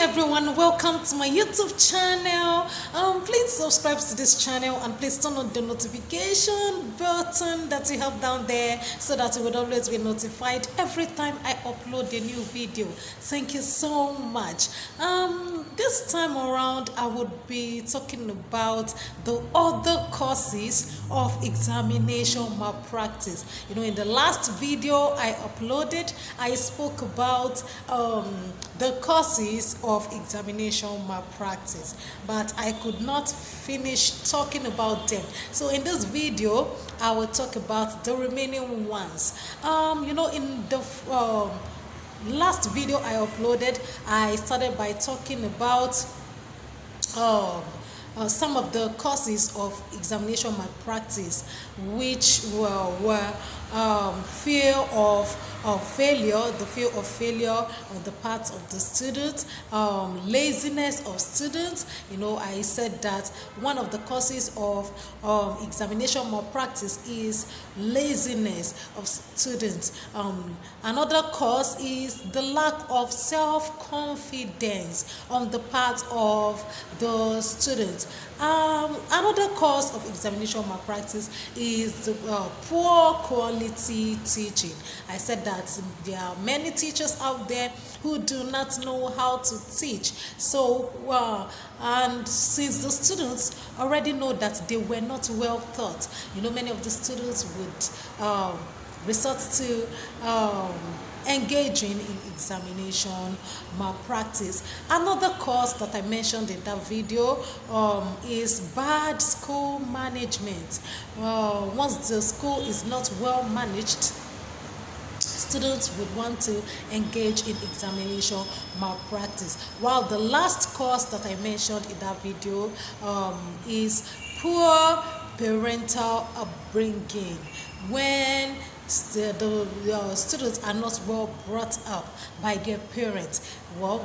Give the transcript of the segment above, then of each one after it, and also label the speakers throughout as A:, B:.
A: everyone, welcome to my YouTube channel. Please subscribe to this channel and please turn on the notification button that you have down there so that you would always be notified every time I upload a new video. Thank you so much. This time around I would be talking about the other causes of examination malpractice. In the last video I uploaded, I spoke about the causes of examination malpractice, but I could not finish talking about them. So in this video I will talk about the remaining ones. In the last video I uploaded, I started by talking about some of the causes of examination malpractice, which were fear of failure, the fear of failure on the part of the students, laziness of students. I said that one of the causes of examination malpractice is laziness of students. Another cause is the lack of self-confidence on the part of the students. Another cause of examination malpractice is the poor quality teaching. I said that there are many teachers out there who do not know how to teach. And since the students already know that they were not well taught, many of the students would resort to engaging in examination malpractice. Another cause that I mentioned in that video is bad school management. Once the school is not well managed, students would want to engage in examination malpractice. While the last cause that I mentioned in that video is poor parental upbringing. When the students are not well brought up by their parents,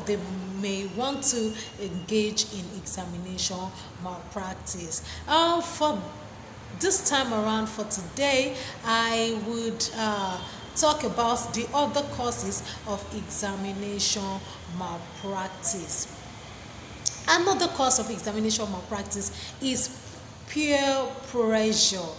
A: they may want to engage in examination malpractice. For this time around, for today, I would talk about the other causes of examination malpractice. Another cause of examination malpractice is peer pressure.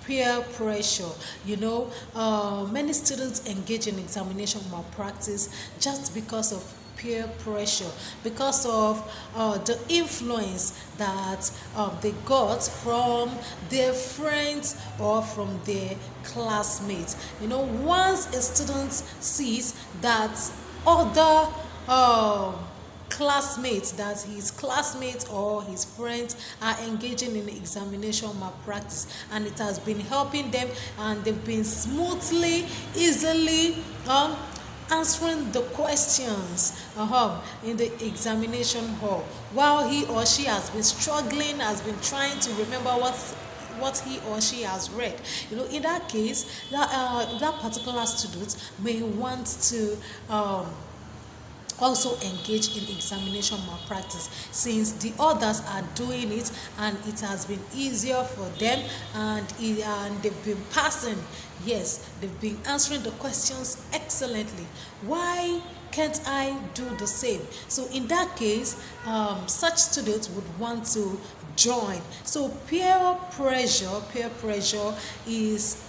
A: Peer pressure. Many students engage in examination malpractice just because of peer pressure, because of the influence that they got from their friends or from their classmates. Once a student sees that other classmates, that his classmates or his friends are engaging in examination malpractice, and it has been helping them and they've been easily answering the questions in the examination hall, while he or she has been struggling, has been trying to remember what he or she has read. In that case, that particular student may want to also engage in examination malpractice, since the others are doing it and it has been easier for them, and they've been passing. Yes, they've been answering the questions excellently. Why can't I do the same? So in that case, such students would want to join. So peer pressure is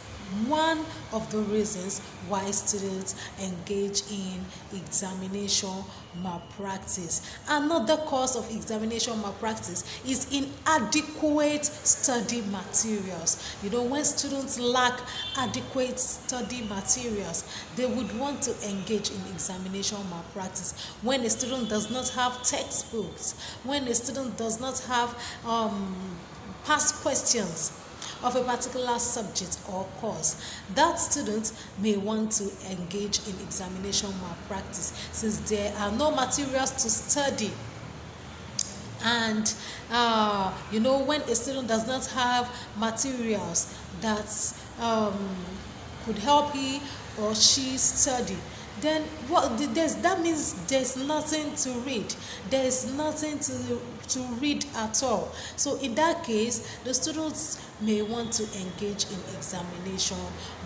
A: one of the reasons why students engage in examination malpractice. Another cause of examination malpractice is inadequate study materials. When students lack adequate study materials, they would want to engage in examination malpractice. When a student does not have textbooks, when a student does not have past questions of a particular subject or course, that student may want to engage in examination malpractice, since there are no materials to study. And when a student does not have materials that could help he or she study, then that means there's nothing to read. There's nothing to read at all. So in that case, the students may want to engage in examination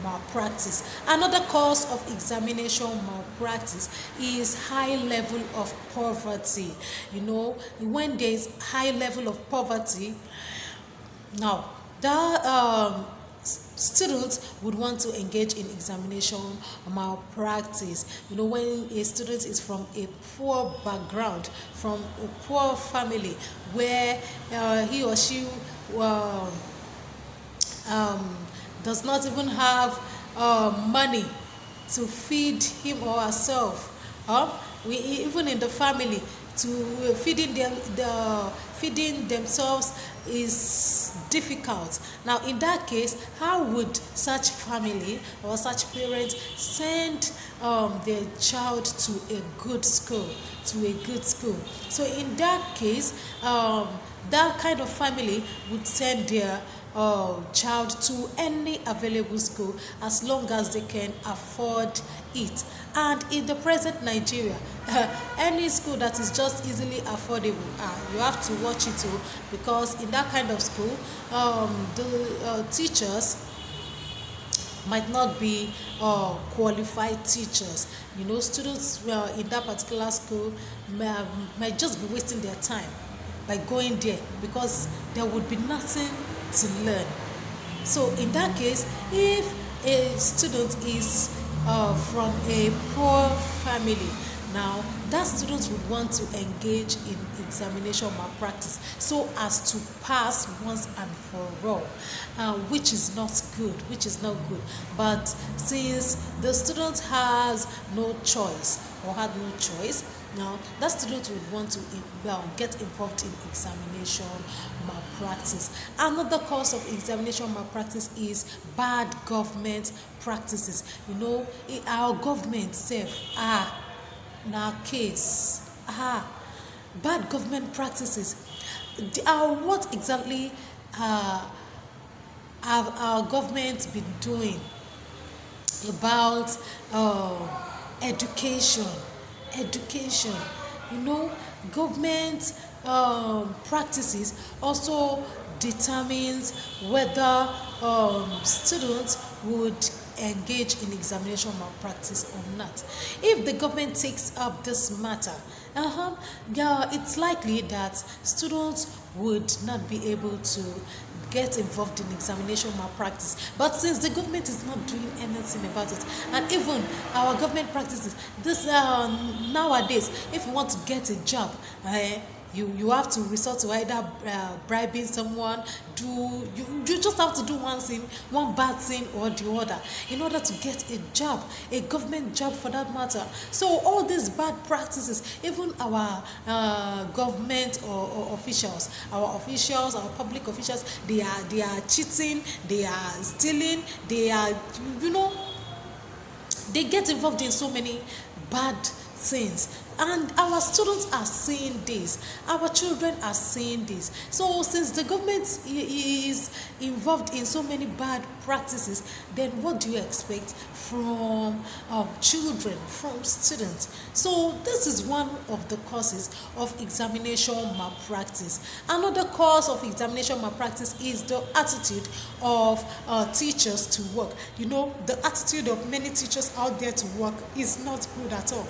A: malpractice. Another cause of examination malpractice is high level of poverty. When there's high level of poverty, now that students would want to engage in examination malpractice. When a student is from a poor background, from a poor family, where he or she does not even have money to feed him or herself. We even in the family, to feeding themselves is difficult. Now in that case, how would such family or such parents send their child to a good school, so in that case, that kind of family would send their child to any available school as long as they can afford it. And in the present Nigeria, any school that is just easily affordable, you have to watch it too, because in that kind of school, the teachers might not be qualified teachers. Students in that particular school might just be wasting their time by going there, because there would be nothing to learn. So in that case, if a student is from a poor family, now that student would want to engage in examination malpractice so as to pass once and for all, which is not good. But since the student has no choice or had no choice, now that student would want to get involved in examination malpractice. Another cause of examination malpractice is bad government practices. Our government self now case bad government practices. What exactly have our government been doing about education? Government practices also determines whether students would engage in examination malpractice or not. If the government takes up this matter, it's likely that students would not be able to get involved in examination malpractice. But since the government is not doing anything about it, and even our government practices this nowadays, if you want to get a job, you have to resort to either bribing someone. You just have to do one bad thing or the other in order to get a job, a government job for that matter. So all these bad practices, even our government or officials, our public officials, they are cheating, they are stealing, they are they get involved in so many bad things, and our students are seeing this, our children are seeing this. So since the government is involved in so many bad practices, then what do you expect from children, from students? So this is one of the causes of examination malpractice. Another cause of examination malpractice is the attitude of teachers to work. The attitude of many teachers out there to work is not good at all.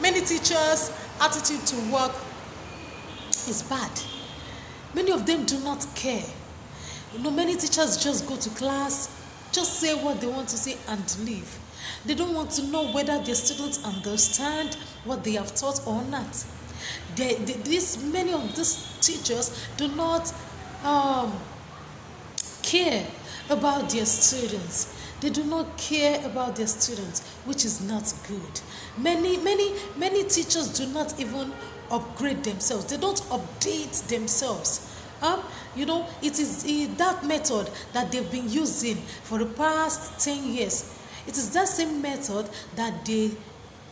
A: Many teachers' attitude to work is bad. Many of them do not care. Many teachers just go to class, just say what they want to say and leave. They don't want to know whether their students understand what they have taught or not. Many of these teachers do not care about their students. They do not care about their students, which is not good. Many teachers do not even upgrade themselves. They don't update themselves. It is that method that they've been using for the past 10 years. It is that same method that they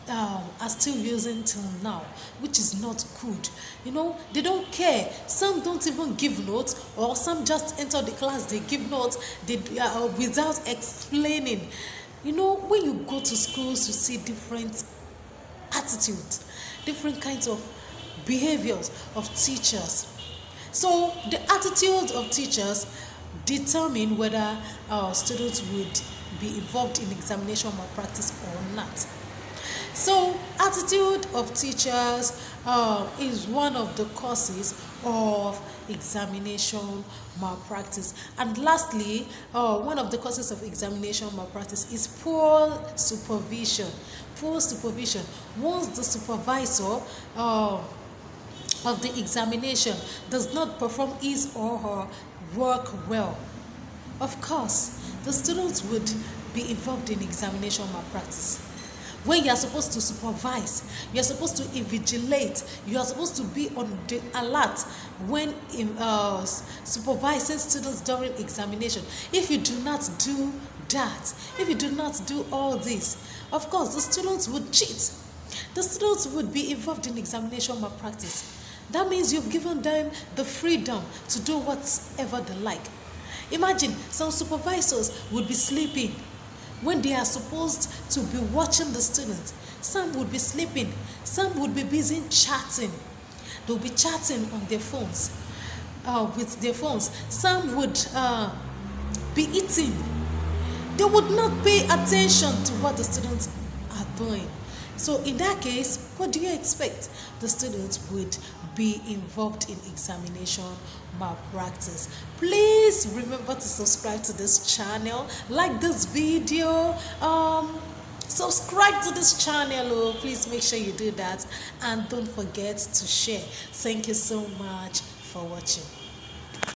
A: are still using till now, which is not good. They don't care. Some don't even give notes, or some just enter the class, they give notes without explaining. You know, when you go to schools, you see different attitudes, different kinds of behaviors of teachers. So the attitude of teachers determine whether students would be involved in examination malpractice or not. So attitude of teachers is one of the causes of examination malpractice. And lastly, one of the causes of examination malpractice is poor supervision. Poor supervision. Once the supervisor of the examination does not perform his or her work well, of course, the students would be involved in examination malpractice. When you are supposed to supervise, you are supposed to invigilate, you are supposed to be on the alert when supervising students during examination. If you do not do that, if you do not do all this, of course, the students would cheat. The students would be involved in examination malpractice. That means you've given them the freedom to do whatever they like. Imagine some supervisors would be sleeping when they are supposed to be watching the students. Some would be sleeping, some would be busy chatting. They'll be chatting on their phones, with their phones. Some would be eating. They would not pay attention to what the students are doing. So in that case, what do you expect? The students would be involved in examination malpractice. Please remember to subscribe to this channel, like this video, subscribe to this channel. Oh, please make sure you do that, and don't forget to share. Thank you so much for watching.